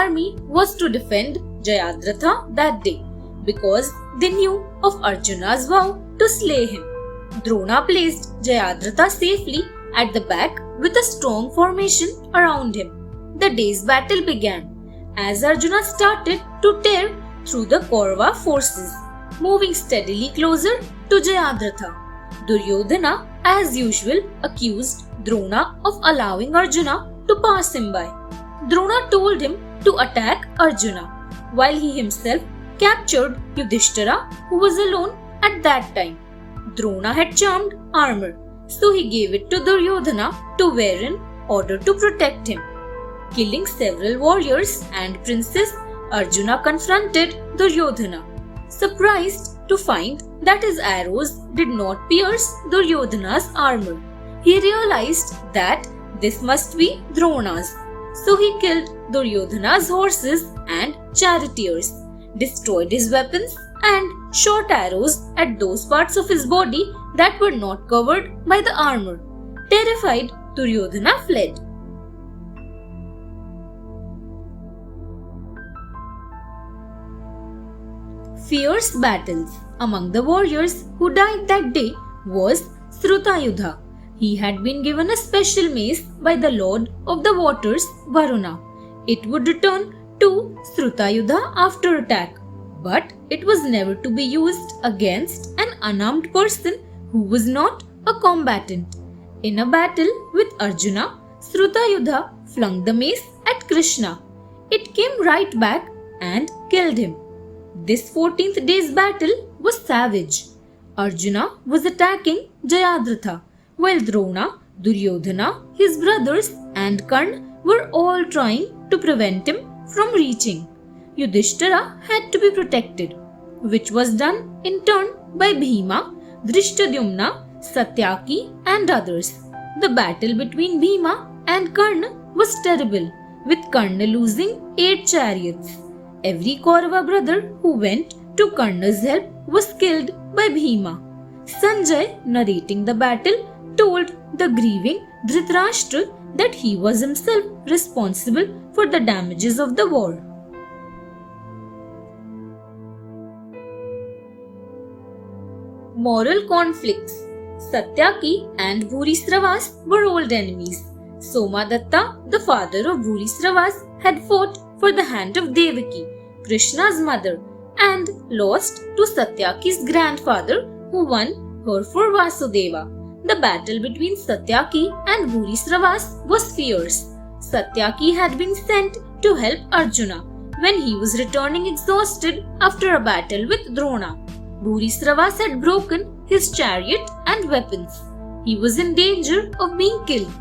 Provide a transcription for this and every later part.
army was to defend Jayadratha that day because they knew of Arjuna's vow to slay him. Drona placed Jayadratha safely at the back with a strong formation around him. The day's battle began as Arjuna started to tear through the Kaurava forces, moving steadily closer to Jayadratha. Duryodhana, as usual, accused Drona of allowing Arjuna to pass him by. Drona told him to attack Arjuna, while he himself captured Yudhishthira, who was alone at that time. Drona had charmed armor, so he gave it to Duryodhana to wear in order to protect him. Killing several warriors and princes, Arjuna confronted Duryodhana, surprised to find that his arrows did not pierce Duryodhana's armor. He realized that this must be Drona's, so he killed Duryodhana's horses and charioteers, destroyed his weapons and shot arrows at those parts of his body that were not covered by the armor. Terrified, Duryodhana fled. Fierce battles among the warriors who died that day was Srutayudha. He had been given a special mace by the Lord of the Waters, Varuna. It would return to Srutayudha after attack, but it was never to be used against an unarmed person who was not a combatant. In a battle with Arjuna, Srutayudha flung the mace at Krishna. It came right back and killed him. This 14th day's battle was savage. Arjuna was attacking Jayadratha, while Drona, Duryodhana, his brothers and Karna were all trying to prevent him from reaching. Yudhishthira had to be protected, which was done in turn by Bhima, Drishtadyumna, Satyaki and others. The battle between Bhima and Karna was terrible, with Karna losing 8 chariots. Every Kaurava brother who went to Karna's help was killed by Bhima. Sanjay, narrating the battle, told the grieving Dhritarashtra that he was himself responsible for the damages of the war. Moral conflicts. Satyaki and Bhurisravas were old enemies. Somadatta, the father of Bhurisravas, had fought for the hand of Devaki, Krishna's mother, and lost to Satyaki's grandfather, who won her for Vasudeva. The battle between Satyaki and Bhurisravas was fierce. Satyaki had been sent to help Arjuna when he was returning exhausted after a battle with Drona. Bhurisravas had broken his chariot and weapons. He was in danger of being killed.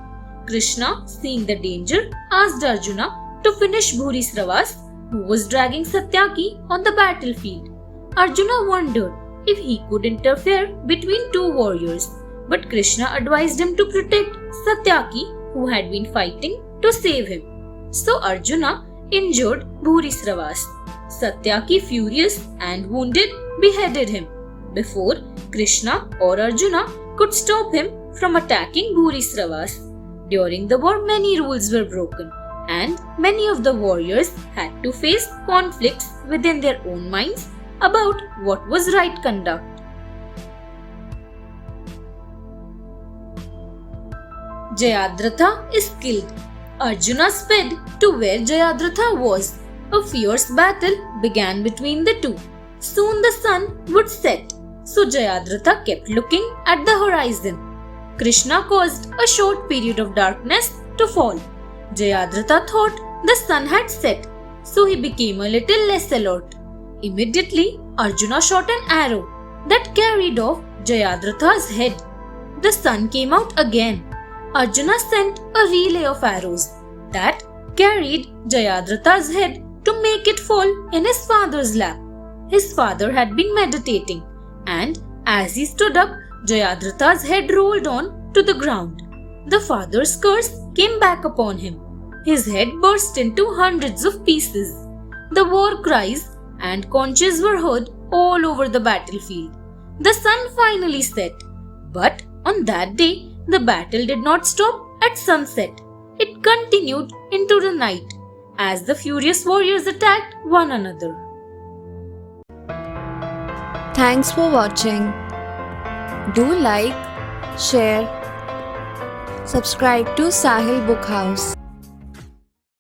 Krishna, seeing the danger, asked Arjuna to finish Bhurisravas, who was dragging Satyaki on the battlefield. Arjuna wondered if he could interfere between two warriors, but Krishna advised him to protect Satyaki, who had been fighting, to save him. So Arjuna injured Bhurisravas. Satyaki, furious and wounded, beheaded him before Krishna or Arjuna could stop him from attacking Bhurisravas. During the war, many rules were broken, and many of the warriors had to face conflicts within their own minds about what was right conduct. Jayadratha is killed. Arjuna sped to where Jayadratha was. A fierce battle began between the two. Soon the sun would set, so Jayadratha kept looking at the horizon. Krishna caused a short period of darkness to fall. Jayadratha thought the sun had set, so he became a little less alert. Immediately, Arjuna shot an arrow that carried off Jayadratha's head. The sun came out again. Arjuna sent a relay of arrows that carried Jayadratha's head to make it fall in his father's lap. His father had been meditating, and as he stood up, Jayadratha's head rolled on to the ground. The father's curse came back upon him. His head burst into hundreds of pieces. The war cries and conches were heard all over the battlefield. The sun finally set, but on that day, the battle did not stop at sunset. It continued into the night. as the furious warriors attacked one another. Thanks for watching. Do like, share, subscribe to Sahil Book House.